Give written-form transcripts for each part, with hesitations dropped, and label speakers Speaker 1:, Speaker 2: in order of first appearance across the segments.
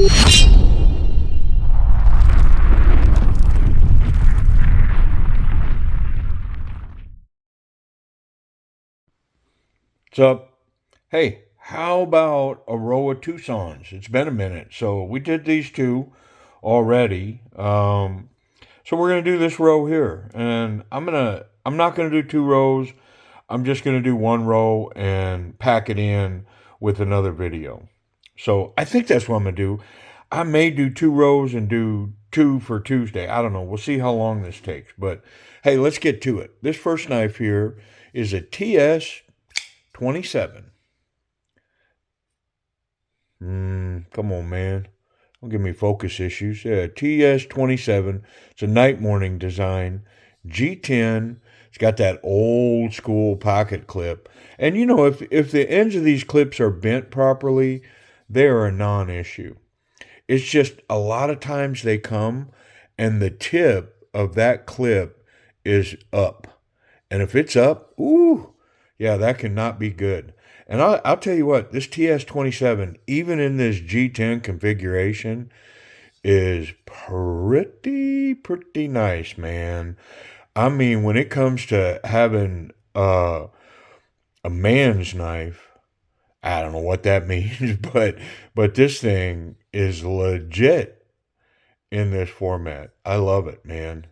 Speaker 1: What's up? Hey, how about a row of Twosuns? It's been a minute. So we did these two already. So we're gonna do this row here. And I'm not gonna do two rows. I'm just gonna do one row and pack it in with another video. So I think that's what I'm gonna do. I may do two rows and do two for Tuesday. I don't know. We'll see how long this takes. But hey, let's get to it. This first knife here is a TS 27. Come on, man. Don't give me focus issues. Yeah, TS27. It's a night morning design. G10. It's got that old school pocket clip. And you know, if the ends of these clips are bent properly, they're a non-issue. It's just a lot of times they come and the tip of that clip is up. And if it's up, ooh, yeah, that cannot be good. And I'll tell you what, this TS27, even in this G10 configuration, is pretty nice, man. I mean, when it comes to having a man's knife, I don't know what that means, but this thing is legit in this format. I love it, man.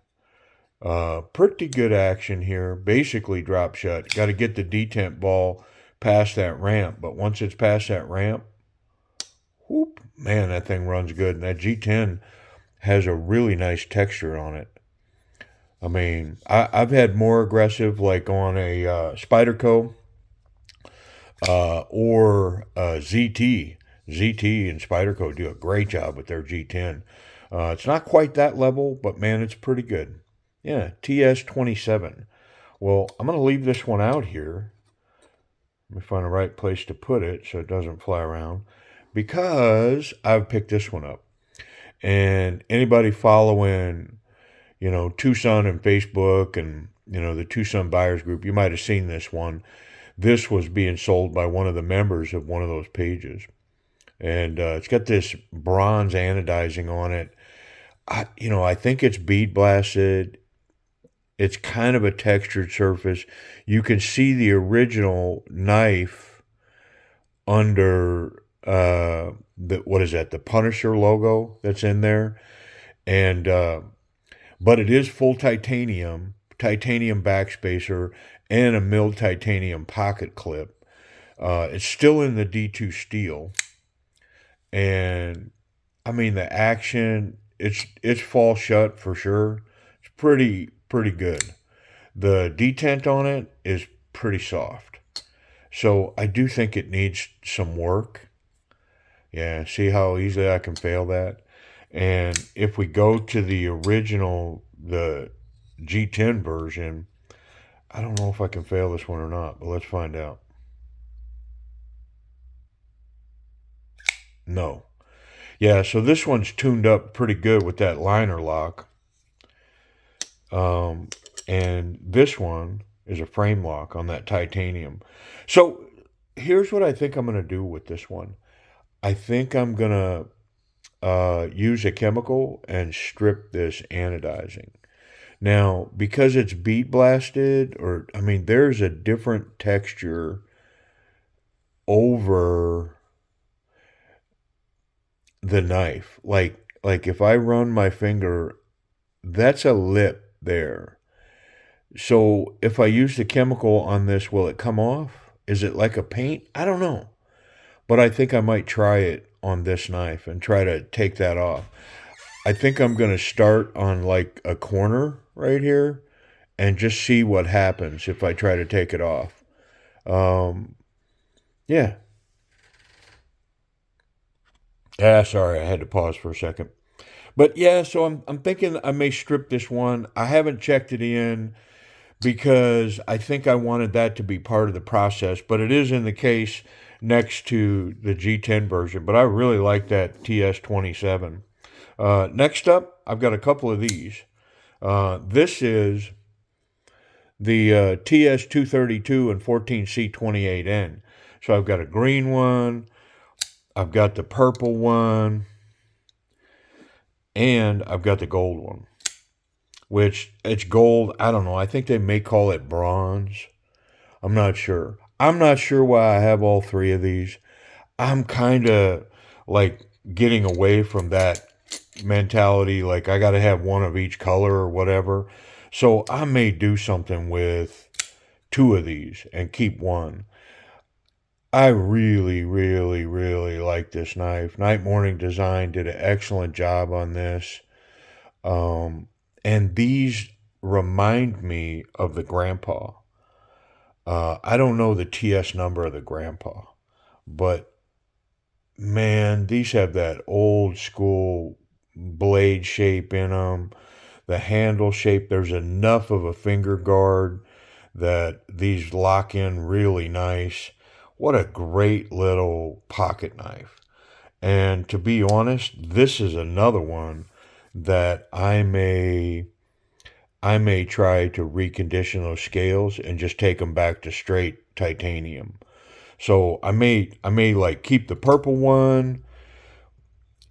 Speaker 1: Pretty good action here. Basically drop shut. Got to get the detent ball past that ramp. But once it's past that ramp, whoop, man, that thing runs good. And that G10 has a really nice texture on it. I mean, I've had more aggressive, like on a Spyderco or ZT. ZT and Spyderco do a great job with their G10. It's not quite that level, but man, it's pretty good. Yeah, TS27. Well, I'm going to leave this one out here. Let me find the right place to put it so it doesn't fly around. Because I've picked this one up. And anybody following, Twosun and Facebook and, the Twosun buyers group, you might have seen this one. This was being sold by one of the members of one of those pages. And it's got this bronze anodizing on it. I think it's bead blasted. It's kind of a textured surface. You can see the original knife under the Punisher logo that's in there, and but it is full titanium backspacer, and a milled titanium pocket clip. It's still in the D2 steel, and I mean the action. It's fall shut for sure. It's pretty good. The detent on it is pretty soft. So I do think it needs some work. Yeah, see how easily I can fail that? And if we go to the original, the G10 version, I don't know if I can fail this one or not, but let's find out. No. Yeah, so this one's tuned up pretty good with that liner lock. And this one is a frame lock on that titanium. So here's what I think I'm going to do with this one. I think I'm going to use a chemical and strip this anodizing. Now, because it's bead blasted, there's a different texture over the knife. Like if I run my finger, that's a lip there. So if I use the chemical on this, will it come off? Is it like a paint? I don't know. But I think I might try it on this knife and try to take that off. I think I'm going to start on like a corner right here and just see what happens if I try to take it off. Yeah. Sorry, I had to pause for a second. But yeah, so I'm thinking I may strip this one. I haven't checked it in because I think I wanted that to be part of the process, but it is in the case next to the G10 version. But I really like that TS27. Next up, I've got a couple of these. This is the TS232 and 14C28N. So I've got a green one. I've got the purple one. And I've got the gold one, which it's gold. I don't know. I think they may call it bronze. I'm not sure. I'm not sure why I have all three of these. I'm kind of like getting away from that mentality. Like I got to have one of each color or whatever. So I may do something with two of these and keep one. I really, really, really like this knife. Night Morning Design did an excellent job on this. Um, and these remind me of the Grandpa. I don't know the TS number of the Grandpa, but man, these have that old school blade shape in them. The handle shape, there's enough of a finger guard that these lock in really nice. What a great little pocket knife. And to be honest, this is another one that I may try to recondition those scales and just take them back to straight titanium. So I may like keep the purple one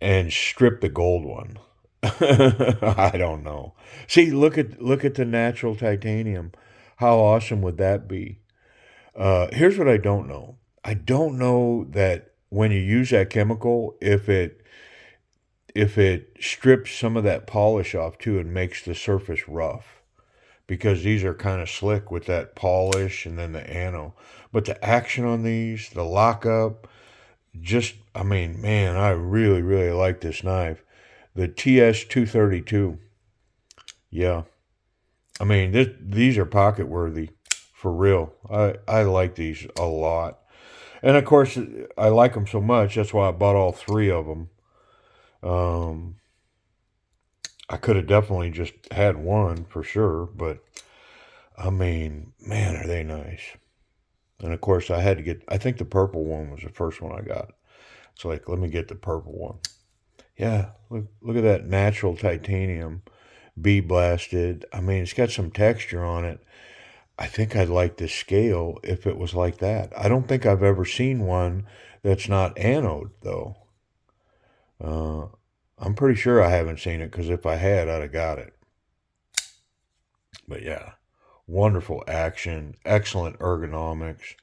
Speaker 1: and strip the gold one. I don't know. See, look at the natural titanium. How awesome would that be? Here's what I don't know. I don't know that when you use that chemical, if it strips some of that polish off too and makes the surface rough, because these are kind of slick with that polish and then the ano. But the action on these, the lockup, just, I mean, man, I really, really like this knife. The TS 232. Yeah. I mean, these are pocket worthy for real. I like these a lot. And of course, I like them so much. That's why I bought all three of them. Um, I could have definitely just had one for sure, but I mean, man, are they nice. And of course, I had to get, I think the purple one was the first one I got. It's like, let me get the purple one. Yeah, look at that natural titanium, bee blasted. I mean, it's got some texture on it. I think I'd like this scale if it was like that. I don't think I've ever seen one that's not anode, though. Uh, I'm pretty sure I haven't seen it because if I had, I'd have got it. But yeah, wonderful action, excellent ergonomics.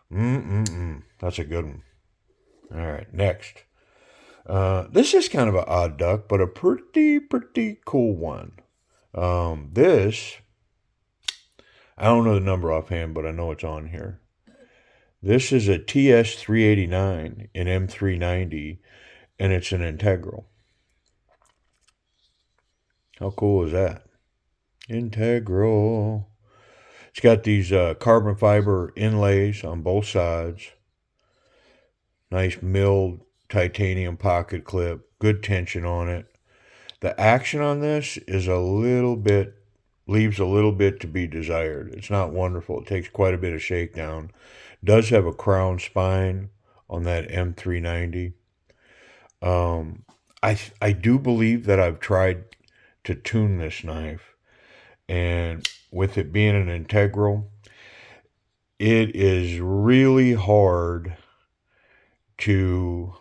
Speaker 1: That's a good one. All right, next. This is kind of an odd duck, but a pretty cool one. This, I don't know the number offhand, but I know it's on here. This is a TS 389 in M390, and it's an integral. How cool is that? Integral. It's got these carbon fiber inlays on both sides. Nice milled titanium pocket clip. Good tension on it. The action on this is leaves a little bit to be desired. It's not wonderful. It takes quite a bit of shakedown. Does have a crown spine on that M390. I do believe that I've tried to tune this knife, and with it being an integral, it is really hard to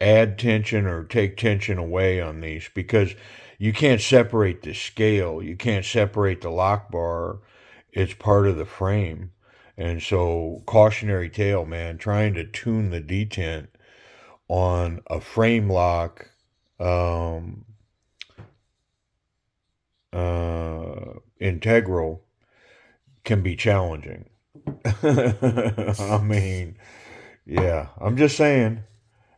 Speaker 1: add tension or take tension away on these because you can't separate the scale, you can't separate the lock bar. It's part of the frame. And so, cautionary tale, man, trying to tune the detent on a frame lock integral can be challenging. I mean, yeah, I'm just saying.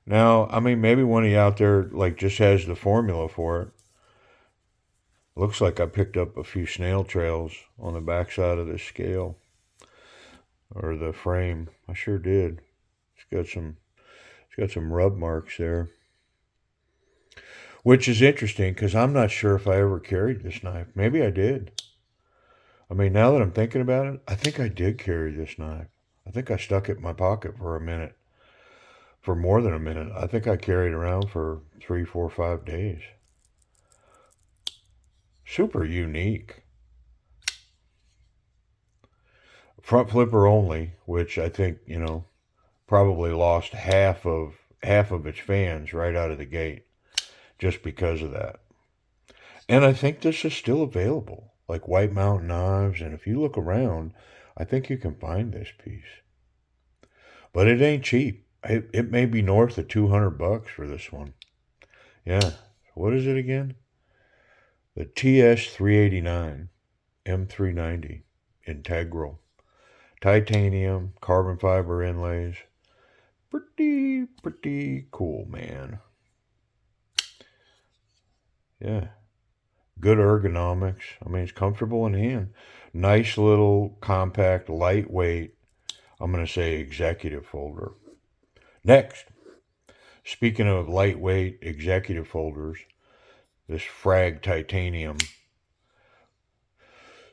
Speaker 1: Now, I mean, maybe one of you out there like just has the formula for it. Looks like I picked up a few snail trails on the backside of this scale or the frame. I sure did. It's got some rub marks there, which is interesting because I'm not sure if I ever carried this knife. Maybe I did. I mean, now that I'm thinking about it, I think I did carry this knife. I think I stuck it in my pocket for a minute, for more than a minute. I think I carried it around for 3, 4, 5 days. Super unique. Front flipper only, which I think, probably lost half of its fans right out of the gate. just because of that. And I think this is still available, like White Mountain knives. And if you look around, I think you can find this piece. But it ain't cheap. It may be north of $200 for this one. Yeah. What is it again? The TS389 M390 integral. Titanium, carbon fiber inlays. Pretty cool, man. Yeah. Good ergonomics. I mean, it's comfortable in hand. Nice little compact, lightweight, I'm going to say executive folder. Next, speaking of lightweight executive folders, this Frag Titanium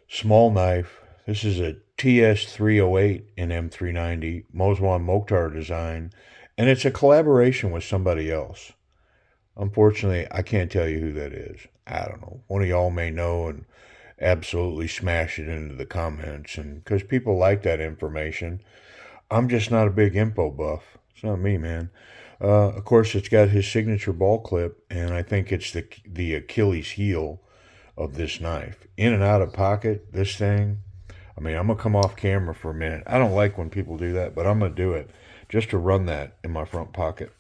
Speaker 1: small knife. This is a TS308 in M390, Moswan Mokhtar design, and it's a collaboration with somebody else. Unfortunately, I can't tell you who that is. I don't know. One of y'all may know and absolutely smash it into the comments, and because people like that information. I'm just not a big info buff. It's not me, man. Of course, it's got his signature ball clip, and I think it's the Achilles heel of this knife. In and out of pocket, this thing. I mean, I'm going to come off camera for a minute. I don't like when people do that, but I'm going to do it just to run that in my front pocket.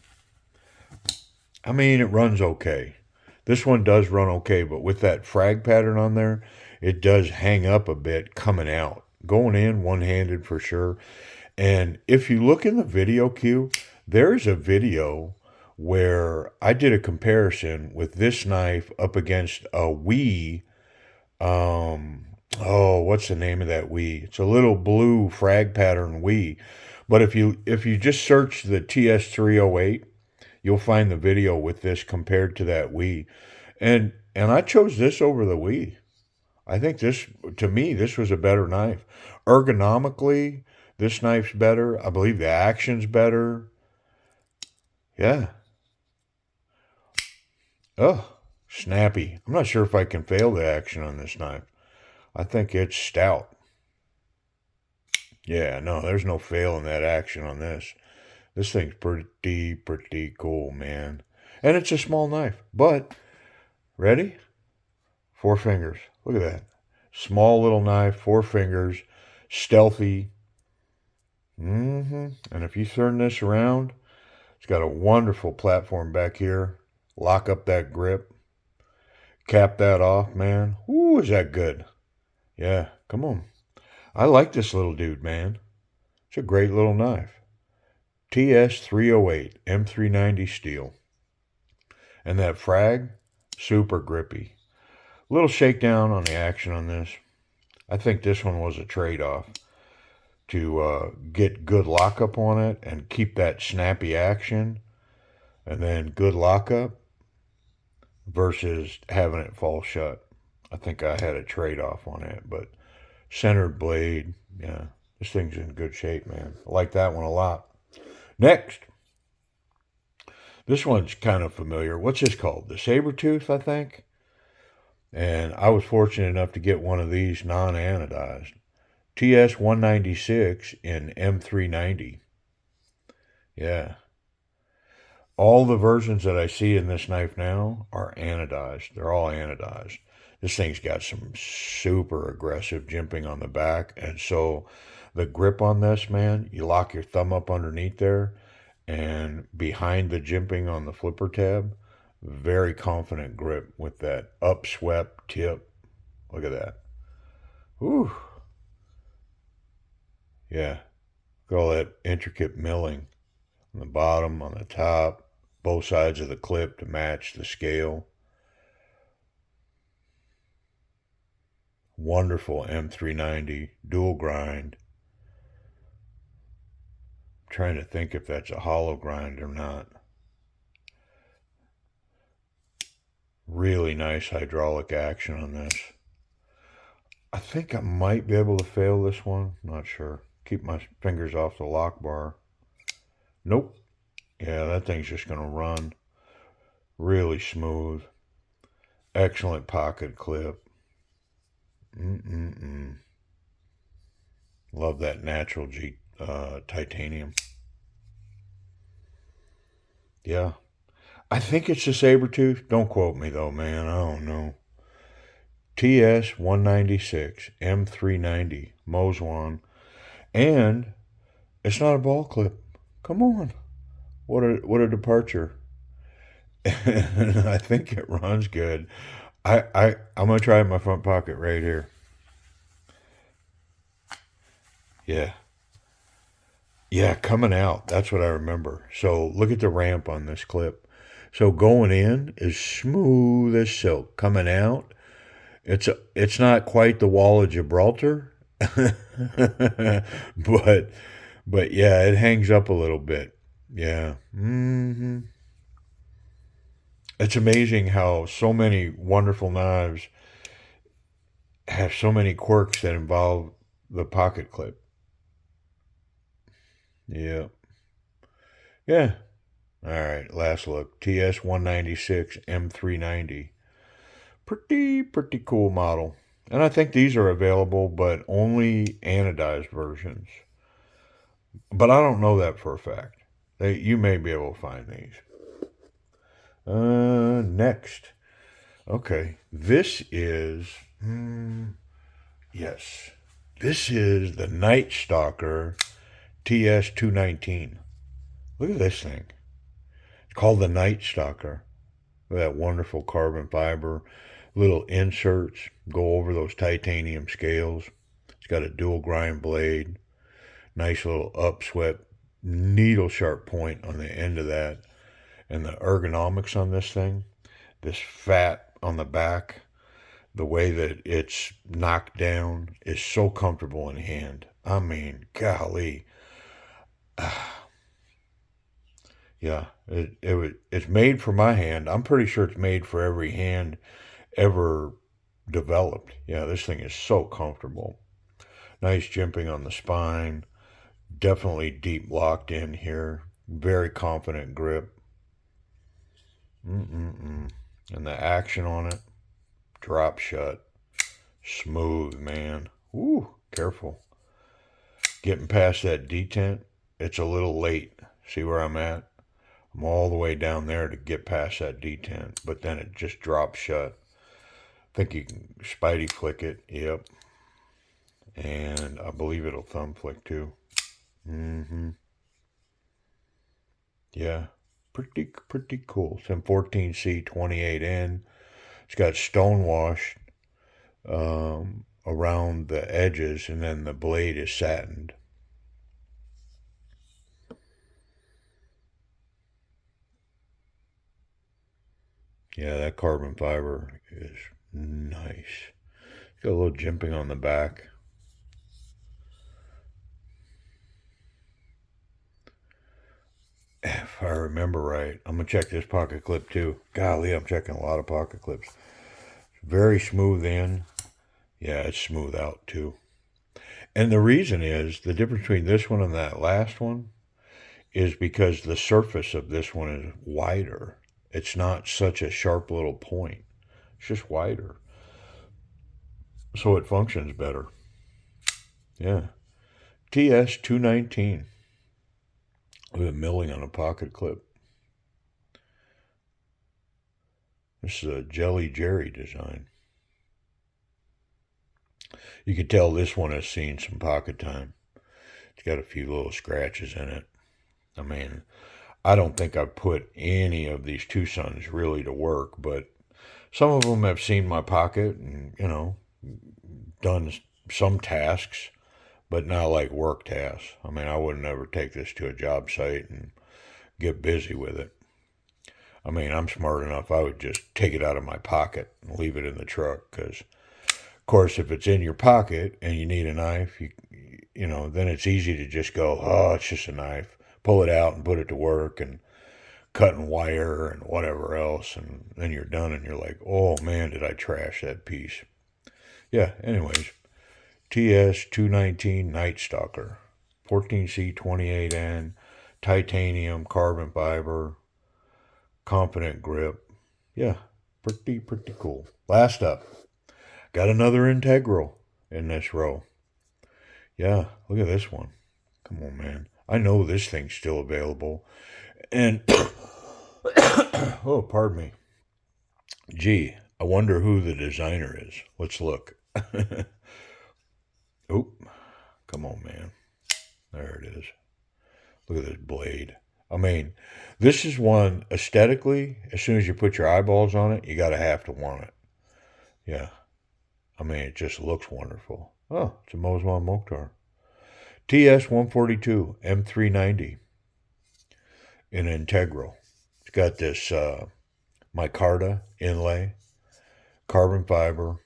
Speaker 1: I mean, it runs okay. This one does run okay, but with that frag pattern on there, it does hang up a bit coming out. Going in one-handed for sure. And if you look in the video queue, there's a video where I did a comparison with this knife up against a Wii. What's the name of that Wii? It's a little blue frag pattern Wii. But if you just search the TS308, you'll find the video with this compared to that Wii. And I chose this over the Wii. I think this, to me, this was a better knife. Ergonomically, this knife's better. I believe the action's better. Yeah. Oh, snappy. I'm not sure if I can fail the action on this knife. I think it's stout. Yeah, no, there's no failing that action on this. This thing's pretty cool, man. And it's a small knife. But, ready? 4 fingers. Look at that. Small little knife, 4 fingers, stealthy. And if you turn this around, it's got a wonderful platform back here. Lock up that grip. Cap that off, man. Ooh, is that good? Yeah, come on. I like this little dude, man. It's a great little knife. TS308 M390 steel. And that frag, super grippy. Little shakedown on the action on this. I think this one was a trade-off to get good lockup on it and keep that snappy action, and then good lockup versus having it fall shut. I think I had a trade-off on it, but centered blade, yeah, this thing's in good shape, man. I like that one a lot. Next, this one's kind of familiar. What's this called? The Saber-tooth, I think. And I was fortunate enough to get one of these non-anodized. TS196 in M390. Yeah. All the versions that I see in this knife now are anodized. They're all anodized. This thing's got some super aggressive jimping on the back. And so the grip on this, man, you lock your thumb up underneath there and behind the jimping on the flipper tab, very confident grip with that upswept tip. Look at that. Whew. Yeah. Look at all that intricate milling on the bottom, on the top, both sides of the clip to match the scale. Wonderful M390 dual grind. I'm trying to think if that's a hollow grind or not. Really nice hydraulic action on this. I think I might be able to fail this one. Not sure. Keep my fingers off the lock bar. Nope. Yeah, that thing's just going to run. Really smooth. Excellent pocket clip. Love that natural titanium. Yeah. I think it's a saber-tooth. Don't quote me though, man. I don't know. TS 196 M390 Moswan, and it's not a ball clip. Come on, what a departure! I think it runs good. I'm gonna try it in my front pocket right here. Yeah, yeah, coming out. That's what I remember. So look at the ramp on this clip. So going in is smooth as silk. Coming out, it's not quite the wall of Gibraltar, but yeah, it hangs up a little bit. Yeah. It's amazing how so many wonderful knives have so many quirks that involve the pocket clip. Yeah. Yeah. All right, last look. TS 196 M390. Pretty cool model. And I think these are available, but only anodized versions. But I don't know that for a fact. You may be able to find these. Next. Okay. This is, yes. This is the Night Stalker TS 219. Look at this thing. It's called the Night Stalker. Look at that wonderful carbon fiber. Little inserts go over those titanium scales. It's got a dual grind blade. Nice little upswept needle sharp point on the end of that. And the ergonomics on this thing, this fat on the back, the way that it's knocked down is so comfortable in hand. I mean, golly. Yeah, it's made for my hand. I'm pretty sure it's made for every hand ever developed. Yeah, this thing is so comfortable. Nice jimping on the spine. Definitely deep locked in here. Very confident grip. And the action on it, drop shut. Smooth, man. Ooh, careful. Getting past that detent, it's a little late. See where I'm at? I'm all the way down there to get past that detent, but then it just drops shut. I think you can spidey flick it. Yep. And I believe it'll thumb flick too. Yeah. Pretty cool. It's M14C 28N. It's got stonewash around the edges, and then the blade is satined. Yeah, that carbon fiber is nice. It's got a little jimping on the back. If I remember right, I'm going to check this pocket clip too. Golly, I'm checking a lot of pocket clips. Very smooth in. Yeah, it's smooth out too. And the reason is, the difference between this one and that last one is because the surface of this one is wider. It's not such a sharp little point. It's just wider. So it functions better. Yeah. TS 219. Look at the milling on a pocket clip. This is a Jelly Jerry design. You can tell this one has seen some pocket time. It's got a few little scratches in it. I mean, I don't think I've put any of these Twosuns really to work, but some of them have seen my pocket and, done some tasks, but not like work tasks. I mean, I would never take this to a job site and get busy with it. I mean, I'm smart enough, I would just take it out of my pocket and leave it in the truck, because, of course, if it's in your pocket and you need a knife, then it's easy to just go, oh, it's just a knife. Pull it out and put it to work and cutting wire and whatever else, and then you're done and you're like, oh man, did I trash that piece. Yeah, anyways, TS 219 Night Stalker, 14C28N, titanium, carbon fiber, confident grip. Yeah, pretty cool. Last up, got another integral in this row. Yeah, look at this one. Come on, man. I know this thing's still available. And Oh, pardon me. Gee, I wonder who the designer is. Let's look. Oh, come on, man. There it is. Look at this blade. I mean, this is one aesthetically, as soon as you put your eyeballs on it, you got to have to want it. Yeah. I mean, it just looks wonderful. Oh, it's a Mosman Mokhtar. TS 142 M390 in integral. It's got this micarta inlay, carbon fiber.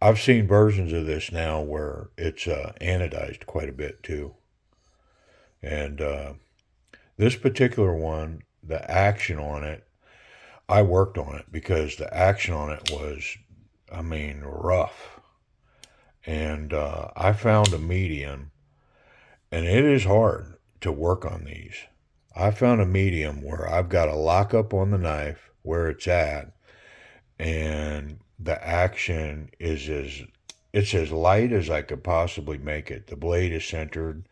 Speaker 1: I've seen versions of this now where it's anodized quite a bit too. And this particular one, the action on it, I worked on it because the action on it was, I mean, rough. And I found a medium, and it is hard to work on these. I found a medium where I've got a lockup on the knife where it's at, and the action is it's as light as I could possibly make it. The blade is centered.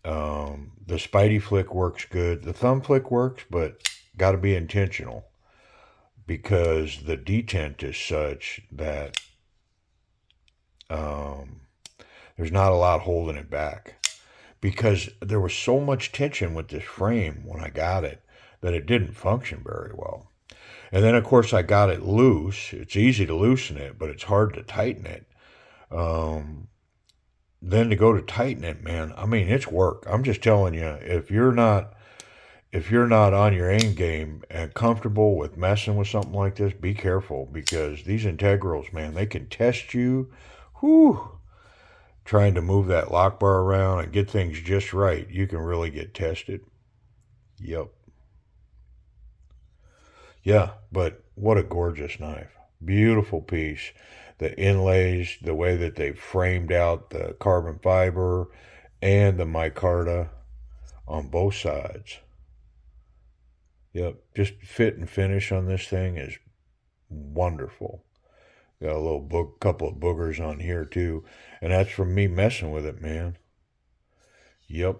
Speaker 1: The spidey flick works good. The thumb flick works, but got to be intentional because the detent is such that there's not a lot holding it back. Because there was so much tension with this frame when I got it that it didn't function very well. And then, of course, I got it loose. It's easy to loosen it, but it's hard to tighten it. Then to go to tighten it, man, I mean, it's work. I'm just telling you, if you're not on your aim game and comfortable with messing with something like this, be careful because these integrals, man, they can test you. Whew. Trying to move that lock bar around and get things just right, you can really get tested. Yep. Yeah, but what a gorgeous knife. Beautiful piece. The inlays, the way that they framed out the carbon fiber and the micarta on both sides. Yep, just fit and finish on this thing is wonderful. Got a little couple of boogers on here too, and that's from me messing with it, man. Yep.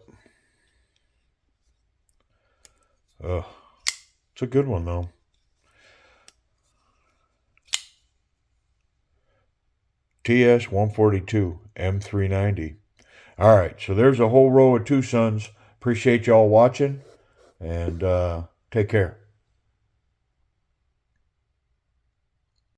Speaker 1: It's a good one though. TS 142 M390. All right, so there's a whole row of Twosuns. Appreciate y'all watching, and take care.